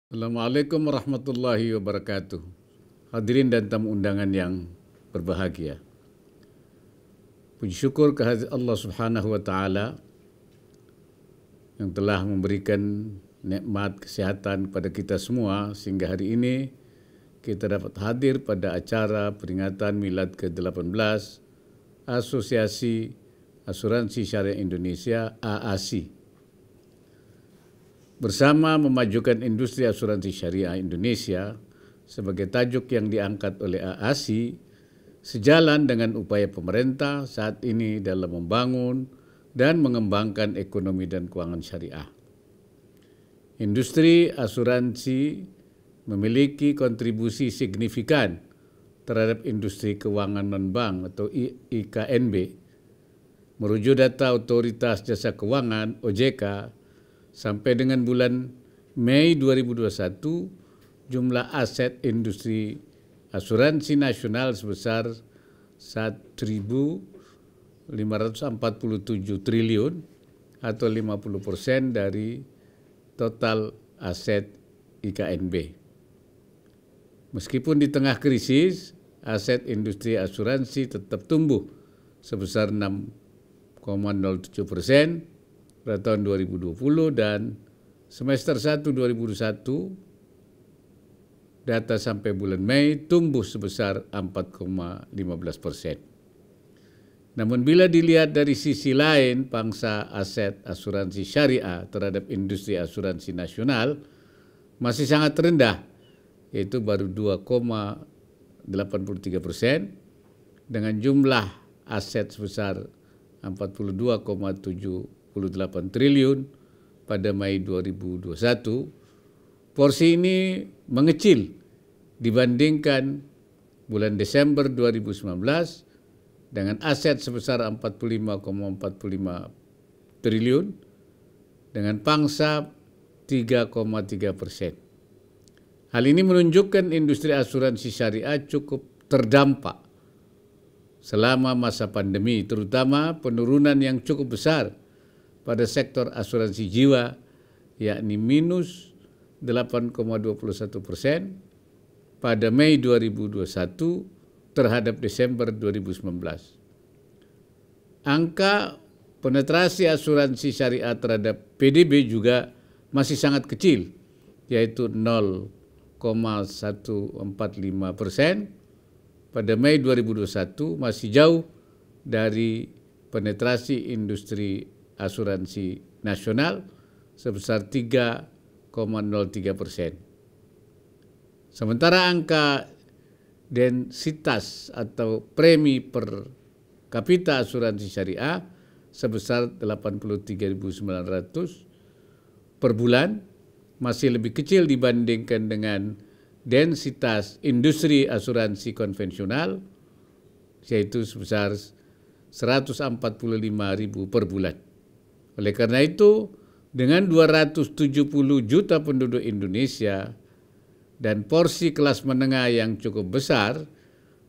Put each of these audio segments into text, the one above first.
Assalamualaikum warahmatullahi wabarakatuh. Hadirin dan tamu undangan yang berbahagia. Puji syukur kehadirat Allah Subhanahu wa taala yang telah memberikan nikmat kesehatan kepada kita semua sehingga hari ini kita dapat hadir pada acara peringatan Milad ke-18 Asosiasi Asuransi Syariah Indonesia (AASI). Bersama memajukan industri asuransi syariah Indonesia sebagai tajuk yang diangkat oleh AASI, sejalan dengan upaya pemerintah saat ini dalam membangun dan mengembangkan ekonomi dan keuangan syariah. Industri asuransi memiliki kontribusi signifikan terhadap industri keuangan non-bank atau IKNB. Merujuk data Otoritas Jasa Keuangan (OJK), sampai dengan bulan Mei 2021, jumlah aset industri asuransi nasional sebesar 1.547 triliun atau 50% dari total aset IKNB. Meskipun di tengah krisis, aset industri asuransi tetap tumbuh sebesar 6,07% pada tahun 2020 dan semester 1 2021 data sampai bulan Mei tumbuh sebesar 4,15%. Namun bila dilihat dari sisi lain, pangsa aset asuransi syariah terhadap industri asuransi nasional masih sangat rendah, yaitu baru 2,83% dengan jumlah aset sebesar 42,78 triliun pada Mei 2021. Porsi ini mengecil dibandingkan bulan Desember 2019 dengan aset sebesar 45,45 triliun dengan pangsa 3,3%. Hal ini menunjukkan industri asuransi syariah cukup terdampak selama masa pandemi, terutama penurunan yang cukup besar pada sektor asuransi jiwa, yakni minus 8,21% pada Mei 2021 terhadap Desember 2019. Angka penetrasi asuransi syariah terhadap PDB juga masih sangat kecil, yaitu 0,145% pada Mei 2021, masih jauh dari penetrasi industri asuransi nasional sebesar 3,03%. Sementara angka densitas atau premi per kapita asuransi syariah sebesar 83.900 per bulan masih lebih kecil dibandingkan dengan densitas industri asuransi konvensional, yaitu sebesar 145.000 per bulan. Oleh karena itu, dengan 270 juta penduduk Indonesia dan porsi kelas menengah yang cukup besar,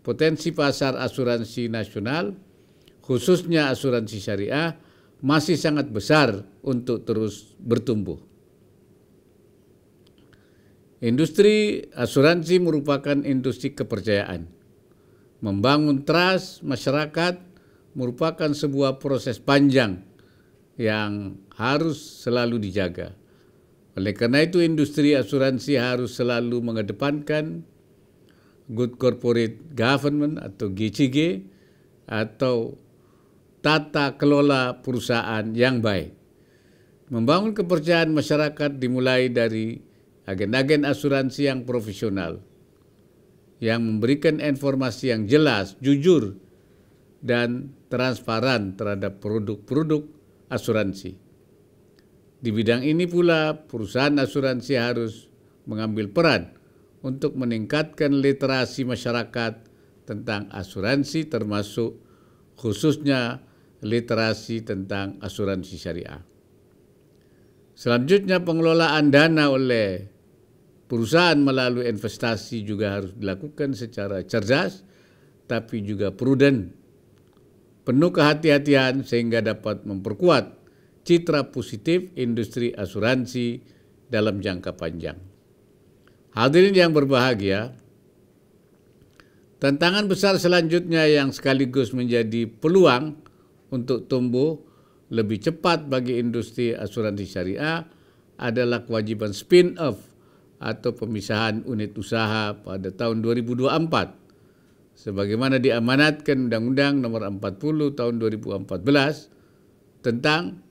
potensi pasar asuransi nasional, khususnya asuransi syariah, masih sangat besar untuk terus bertumbuh. Industri asuransi merupakan industri kepercayaan. Membangun trust masyarakat merupakan sebuah proses panjang yang harus selalu dijaga. Oleh karena itu, industri asuransi harus selalu mengedepankan good corporate government atau GCG atau tata kelola perusahaan yang baik. Membangun kepercayaan masyarakat dimulai dari agen-agen asuransi yang profesional, yang memberikan informasi yang jelas, jujur, dan transparan terhadap produk-produk asuransi. Di bidang ini pula, perusahaan asuransi harus mengambil peran untuk meningkatkan literasi masyarakat tentang asuransi, termasuk khususnya literasi tentang asuransi syariah. Selanjutnya, pengelolaan dana oleh perusahaan melalui investasi juga harus dilakukan secara cerdas, tapi juga prudent, penuh kehati-hatian sehingga dapat memperkuat citra positif industri asuransi dalam jangka panjang. Hadirin yang berbahagia, tantangan besar selanjutnya yang sekaligus menjadi peluang untuk tumbuh lebih cepat bagi industri asuransi syariah adalah kewajiban spin-off atau pemisahan unit usaha pada tahun 2024. Sebagaimana diamanatkan Undang-Undang Nomor 40 Tahun 2014 tentang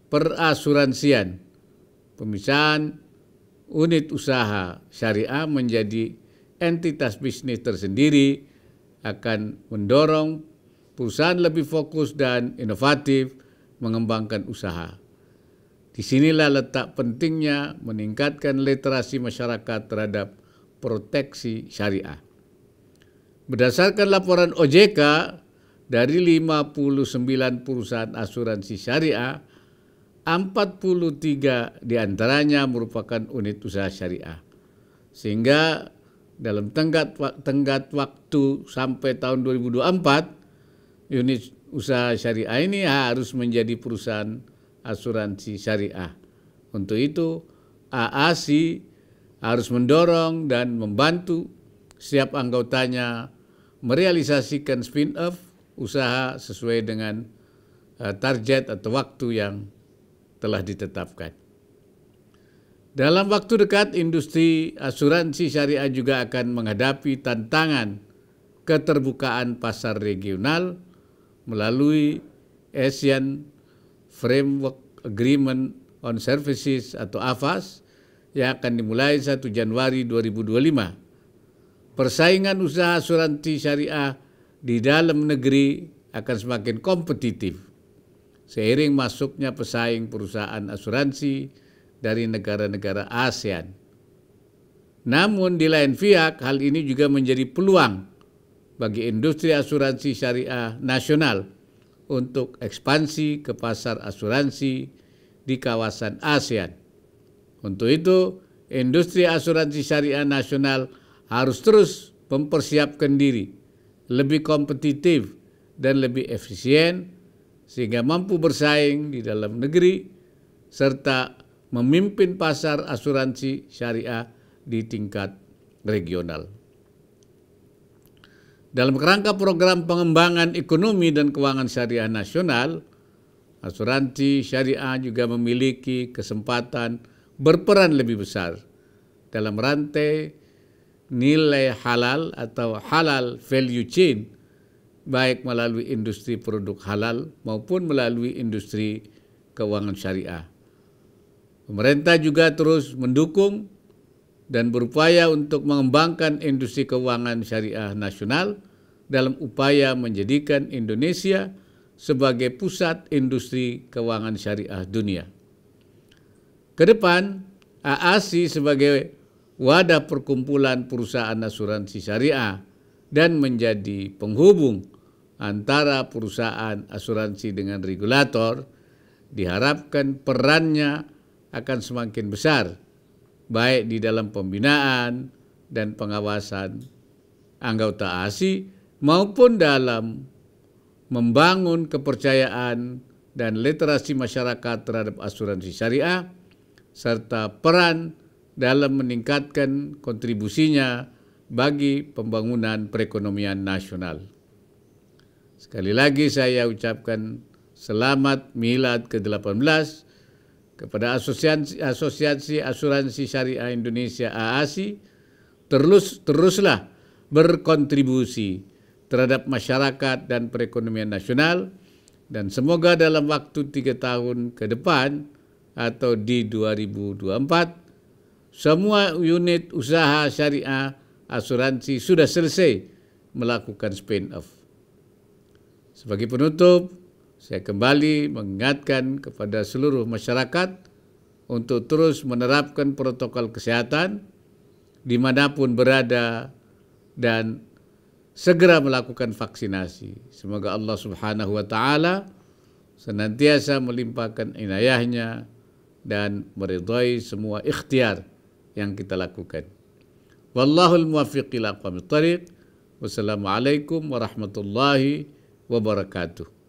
perasuransian. Pemisahan unit usaha syariah menjadi entitas bisnis tersendiri akan mendorong perusahaan lebih fokus dan inovatif mengembangkan usaha. Disinilah letak pentingnya meningkatkan literasi masyarakat terhadap proteksi syariah. Berdasarkan laporan OJK, dari 59 perusahaan asuransi syariah, 43 diantaranya merupakan unit usaha syariah. Sehingga dalam tenggat waktu sampai tahun 2024, unit usaha syariah ini harus menjadi perusahaan asuransi syariah. Untuk itu, AASI harus mendorong dan membantu setiap anggotanya merealisasikan spin-off usaha sesuai dengan target atau waktu yang telah ditetapkan. Dalam waktu dekat, industri asuransi syariah juga akan menghadapi tantangan keterbukaan pasar regional melalui Asian Framework Agreement on Services atau AFAS yang akan dimulai 1 Januari 2025. Persaingan usaha asuransi syariah di dalam negeri akan semakin kompetitif seiring masuknya pesaing perusahaan asuransi dari negara-negara ASEAN. Namun di lain pihak, hal ini juga menjadi peluang bagi industri asuransi syariah nasional untuk ekspansi ke pasar asuransi di kawasan ASEAN. Untuk itu, industri asuransi syariah nasional harus terus mempersiapkan diri lebih kompetitif dan lebih efisien sehingga mampu bersaing di dalam negeri serta memimpin pasar asuransi syariah di tingkat regional. Dalam kerangka program pengembangan ekonomi dan keuangan syariah nasional, asuransi syariah juga memiliki kesempatan berperan lebih besar dalam rantai nilai halal atau halal value chain, baik melalui industri produk halal maupun melalui industri keuangan syariah. Pemerintah juga terus mendukung dan berupaya untuk mengembangkan industri keuangan syariah nasional dalam upaya menjadikan Indonesia sebagai pusat industri keuangan syariah dunia. Kedepan, AASI sebagai wadah perkumpulan perusahaan asuransi syariah dan menjadi penghubung antara perusahaan asuransi dengan regulator, diharapkan perannya akan semakin besar, baik di dalam pembinaan dan pengawasan anggota AASI maupun dalam membangun kepercayaan dan literasi masyarakat terhadap asuransi syariah, serta peran dalam meningkatkan kontribusinya bagi pembangunan perekonomian nasional. Sekali lagi saya ucapkan selamat Milad ke-18 kepada Asosiasi Asuransi Syariah Indonesia AASI. Teruslah berkontribusi terhadap masyarakat dan perekonomian nasional, dan semoga dalam waktu 3 tahun ke depan atau di 2024 semua unit usaha syariah asuransi sudah selesai melakukan spin-off. Sebagai penutup, saya kembali mengingatkan kepada seluruh masyarakat untuk terus menerapkan protokol kesehatan dimanapun berada dan segera melakukan vaksinasi. Semoga Allah Subhanahu wa Ta'ala senantiasa melimpahkan inayahnya dan meridhai semua ikhtiar yang kita lakukan. Wallahul muwaffiq ila aqwamit thariq. Wassalamualaikum warahmatullahi wabarakatuh.